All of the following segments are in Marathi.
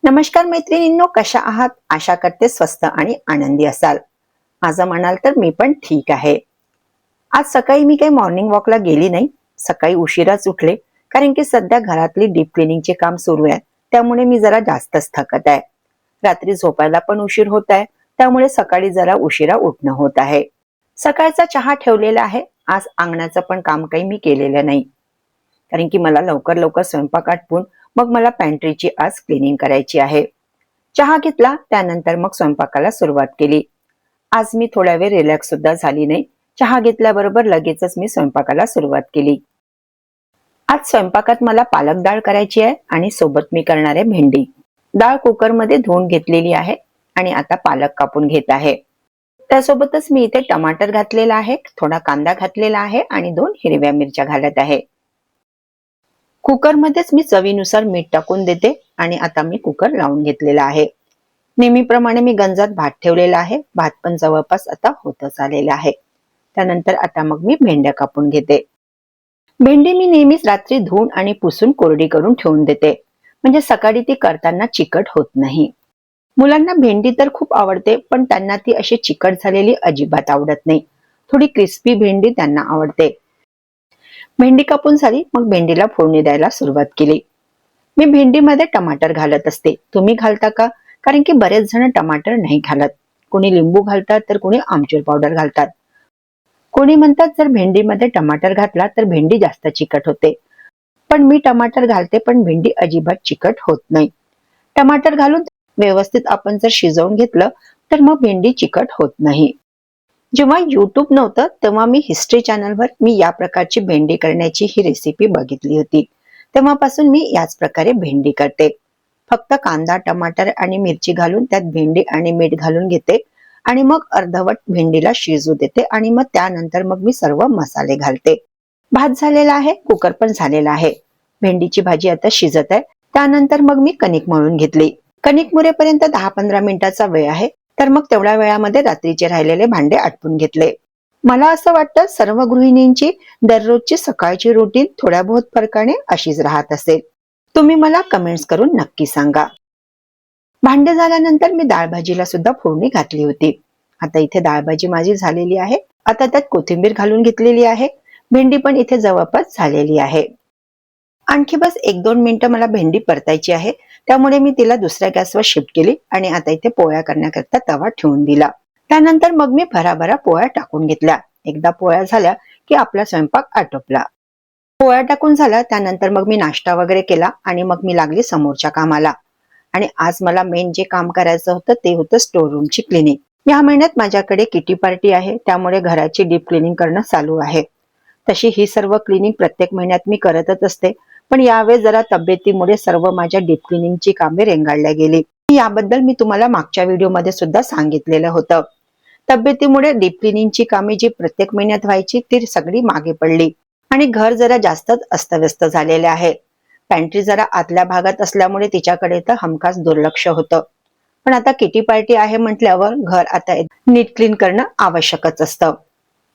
नमस्कार मैत्रिणींनो, कशा आहात? आशा करते स्वस्त आणि आनंदी असाल. माझं म्हणाल तर मी पण ठीक आहे. आज सकाळी मी काही मॉर्निंग वॉकला गेली नाही. सकाळी उशिराच उठले, कारण की सध्या घरातली डीप क्लिनिंगचे काम सुरू आहे. त्यामुळे मी जरा जास्तच थकत आहे. रात्री झोपायला पण उशीर होत आहे, त्यामुळे सकाळी जरा उशिरा उठणं होत आहे. सकाळचा चहा ठेवलेला आहे. आज अंगणाचं पण काम काही मी केलेलं नाही, कारण की मला लवकर लवकर स्वयंपाक आटपून मग मला पॅन्ट्रीची आज क्लिनिंग करायची आहे. चहा घेतला, त्यानंतर मग स्वयंपाकाला सुरुवात केली. आज मी थोडा वेळ रिलॅक्स सुद्धा झाली नाही. चहा घेतल्याबरोबर लगेचच मी स्वयंपाकाला सुरुवात केली. आज स्वयंपाकात मला पालक डाळ करायची आहे आणि सोबत मी करणार आहे भेंडी. डाळ कुकरमध्ये धुवून घेतलेली आहे आणि आता पालक कापून घेत आहे. त्यासोबतच मी इथे टमाटर घातलेला आहे, थोडा कांदा घातलेला आहे आणि 2 हिरव्या मिरच्या घालत आहे. कुकरमध्येच मी चवीनुसार मीठ टाकून देते आणि आता मी कुकर लावून घेतलेला आहे. नेहमीप्रमाणे मी गंजात भात ठेवलेला आहे. भात पण जवळपास आता होतच आलेला आहे. त्यानंतर आता मग मी भेंड्या कापून घेते. भेंडी मी नेहमीच रात्री धुवून आणि पुसून कोरडी करून ठेवून देते, म्हणजे सकाळी ती करताना चिकट होत नाही. मुलांना भेंडी तर खूप आवडते, पण त्यांना ती अशी चिकट झालेली अजिबात आवडत नाही. थोडी क्रिस्पी भेंडी त्यांना आवडते. भेंडी कापून झाली, मग भेंडीला फोडणी द्यायला सुरुवात केली. मी भेंडीमध्ये टमाटर घालत असते. तुम्ही घालता का? कारण की बरेच जण टमाटर नाही घालत. कोणी लिंबू घालतात, तर कोणी आमचूर पावडर घालतात. कोणी म्हणतात जर भेंडीमध्ये टमाटर घातला तर भेंडी जास्त चिकट होते. पण मी टमाटर घालते, पण भेंडी अजिबात चिकट होत नाही. टमाटर घालून व्यवस्थित आपण जर शिजवून घेतलं तर मग भेंडी चिकट होत नाही. जेव्हा YouTube नव्हतं तेव्हा मी हिस्ट्री चॅनलवर मी या प्रकारची भेंडी करण्याची ही रेसिपी बघितली होती. तेव्हापासून मी याच प्रकारे भेंडी करते. फक्त कांदा, टमाटर आणि मिरची घालून त्यात भेंडी आणि मीठ घालून घेते आणि मग अर्धवट भेंडीला शिजू देते आणि मग त्यानंतर मग मी सर्व मसाले घालते. भात झालेला आहे, कुकर पण झालेला आहे. भेंडीची भाजी आता शिजत आहे. त्यानंतर मग मी कणिक मळून घेतली. कणिक मुरेपर्यंत 10-15 मिनिटाचा वेळ आहे. तर मग तेवढ्या वेळामध्ये रात्रीचे राहिलेले भांडे आटपून घेतले. मला असं वाटतं सर्व गृहिणींची दररोजची सकाळची रुटीन थोड्या बहुत फरकाने अशीच राहत असेल. तुम्ही मला कमेंट्स करून नक्की सांगा. भांडे झाल्यानंतर मी डाळ भाजीला सुद्धा फोडणी घातली होती. आता इथे डाळ भाजी माझी झालेली आहे. आता त्यात कोथिंबीर घालून घेतलेली आहे. भेंडी पण इथे जवळपास झालेली आहे. आणखी बस 1-2 मिनिटं मला भेंडी परतायची आहे. त्यामुळे मी तिला दुसऱ्या गॅसवर शिफ्ट केली आणि आता इथे पोळ्या करण्याकरता तवा ठेवून दिला. त्यानंतर मग मी भराभरा पोळ्या टाकून घेतल्या. एकदा पोळ्या झाल्या की आपला स्वयंपाक आटोपला. पोळ्या टाकून झाला त्यानंतर मग मी नाश्ता वगैरे केला आणि मग मी लागली समोरच्या कामाला. आणि आज मला मेन जे काम करायचं होतं ते होतं स्टोर रूमची क्लिनिंग. या महिन्यात माझ्याकडे किटी पार्टी आहे, त्यामुळे घराची डीप क्लिनिंग करणं चालू आहे. तशी ही सर्व क्लिनिंग प्रत्येक महिन्यात मी करतच असते, पण यावेळेस जरा तब्येतीमुळे सर्व माझ्या डीप क्लिनिंगची कामे रेंगाळल्या गेली. याबद्दल मी तुम्हाला मागच्या व्हिडिओमध्ये सुद्धा सांगितलेलं होतं. तब्येतीमुळे डीप क्लिनिंगची कामे जी प्रत्येक महिन्यात व्हायची ती सगळी मागे पडली आणि घर जरा जास्तच अस्तव्यस्त झालेले आहे. पॅन्ट्री जरा आतल्या भागात असल्यामुळे तिच्याकडे तर हमखास दुर्लक्ष होतं. पण आता किटी पार्टी आहे म्हटल्यावर घर आता नीट क्लीन करणं आवश्यकच असतं,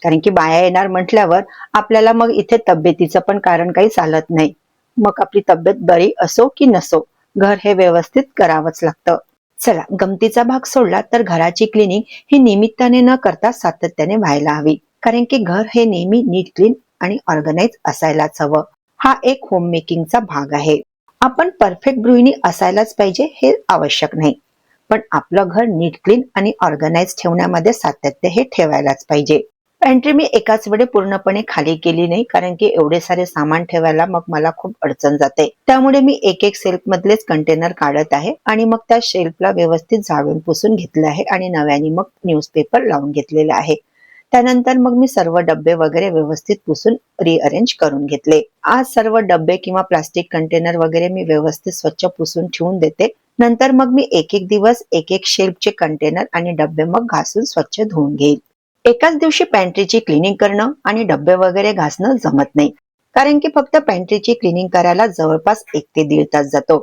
कारण की बाया येणार म्हटल्यावर आपल्याला मग इथे तब्येतीचं पण कारण काही चालत नाही. मग आपली तब्येत बरी असो की नसो, घर हे व्यवस्थित करावंच लागतं. चला, गमतीचा भाग सोडला तर घराची क्लिनिंग ही निमित्ताने न करता सातत्याने व्हायला हवी, कारण की घर हे नेहमी नीट क्लीन आणि ऑर्गनाइज असायलाच हवं. हा एक होम मेकिंगचा भाग आहे. आपण परफेक्ट गृहिणी असायलाच पाहिजे हे आवश्यक नाही, पण आपलं घर नीट क्लीन आणि ऑर्गनाइज ठेवण्यामध्ये सातत्य हे ठेवायलाच पाहिजे. पॅन्ट्री मी एकाच वेळी पूर्णपणे खाली केली नाही, कारण की एवढे सारे सामान ठेवायला मग मला खूप अडचण जाते. त्यामुळे मी एक सेल्फ मधलेच कंटेनर काढत आहे आणि मग त्या शेल्फला व्यवस्थित झाडून पुसून घेतलं आहे आणि नव्याने मग न्यूजपेपर लावून घेतलेला आहे. त्यानंतर मग मी सर्व डब्बे वगैरे व्यवस्थित पुसून रिअरेंज करून घेतले. आज सर्व डब्बे किंवा प्लास्टिक कंटेनर वगैरे मी व्यवस्थित स्वच्छ पुसून ठेवून देते. नंतर मग मी एक दिवस एक शेल्फचे कंटेनर आणि डब्बे मग घासून स्वच्छ धुवून घेईल. एकाच दिवशी पॅन्ट्रीची क्लिनिंग करणं आणि डब्बे वगैरे घासणं जमत नाही, कारण की फक्त पॅन्ट्रीची क्लिनिंग करायला जवळपास 1 ते 1.5 तास जातो.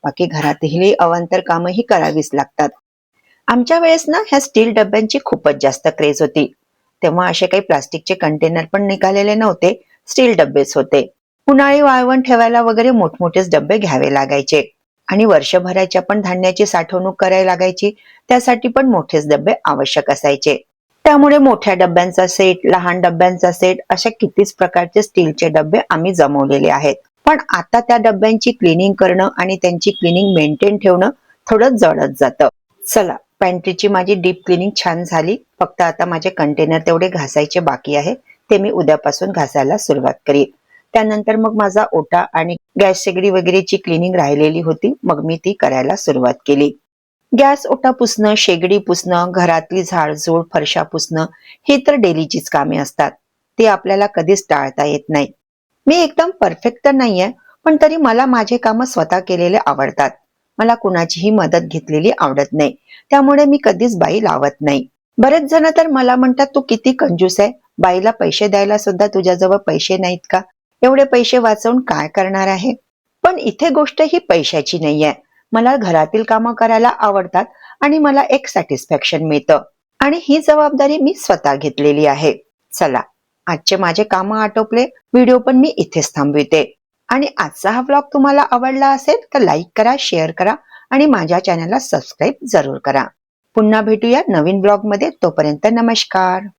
बाकी घरातही अवांतर कामही करावीच लागतात. आमच्या वेळेस ना ह्या स्टील डब्यांची खूपच जास्त क्रेज होती. तेव्हा असे काही प्लास्टिकचे कंटेनर पण निघालेले नव्हते, स्टील डब्बेच होते. उन्हाळी वाळवण ठेवायला वगैरे मोठमोठेच डब्बे घ्यावे लागायचे. आणि वर्षभराच्या पण धान्याची साठवणूक करायला लागायची, त्यासाठी पण मोठेच डबे आवश्यक असायचे. त्यामुळे मोठ्या डब्यांचा सेट, लहान डब्यांचा सेट अशा कितीच प्रकारचे स्टीलचे डबे आम्ही जमवलेले आहेत. पण आता त्या डब्यांची क्लिनिंग करणं आणि त्यांची क्लिनिंग मेंटेन ठेवणं थोडं जडच जातं. चला, पॅन्ट्रीची माझी डीप क्लिनिंग छान झाली. फक्त आता माझे कंटेनर तेवढे घासायचे बाकी आहे. ते मी उद्यापासून घासायला सुरुवात करीन. त्यानंतर मग माझा ओटा आणि गॅस शेगडी वगैरेची क्लिनिंग राहिलेली होती, मग मी ती करायला सुरुवात केली. गॅस ओटा पुसणं, शेगडी पुसणं, घरातली झाडझूड, फरशा पुसणं ही तर डेलीचीच कामे असतात. ती आपल्याला कधीच टाळता येत नाही. मी एकदम परफेक्ट तर नाहीये, पण तरी मला माझे कामं स्वतः केलेले आवडतात. मला कुणाचीही मदत घेतलेली आवडत नाही. त्यामुळे मी कधीच बाई लावत नाही. बरेच जण तर मला म्हणतात, तू किती कंजूस आहे, बाईला पैसे द्यायला सुद्धा तुझ्याजवळ पैसे नाहीत का? एवढे पैसे वाचवून काय करणार आहे? पण इथे गोष्ट ही पैशाची नाहीये. मला घरातील कामं करायला आवडतात आणि मला एक सॅटिस्फॅक्शन मिळतं आणि ही जबाबदारी मी स्वतः घेतलेली आहे. चला, आजचे माझे कामं आटोपले. व्हिडिओ पण मी इथेच थांबविते. आणि आजचा हा व्लॉग तुम्हाला आवडला असेल तर लाईक करा, शेअर करा आणि माझ्या चॅनलला सबस्क्राईब जरूर करा. पुन्हा भेटूया नवीन व्लॉग मध्ये. तोपर्यंत नमस्कार.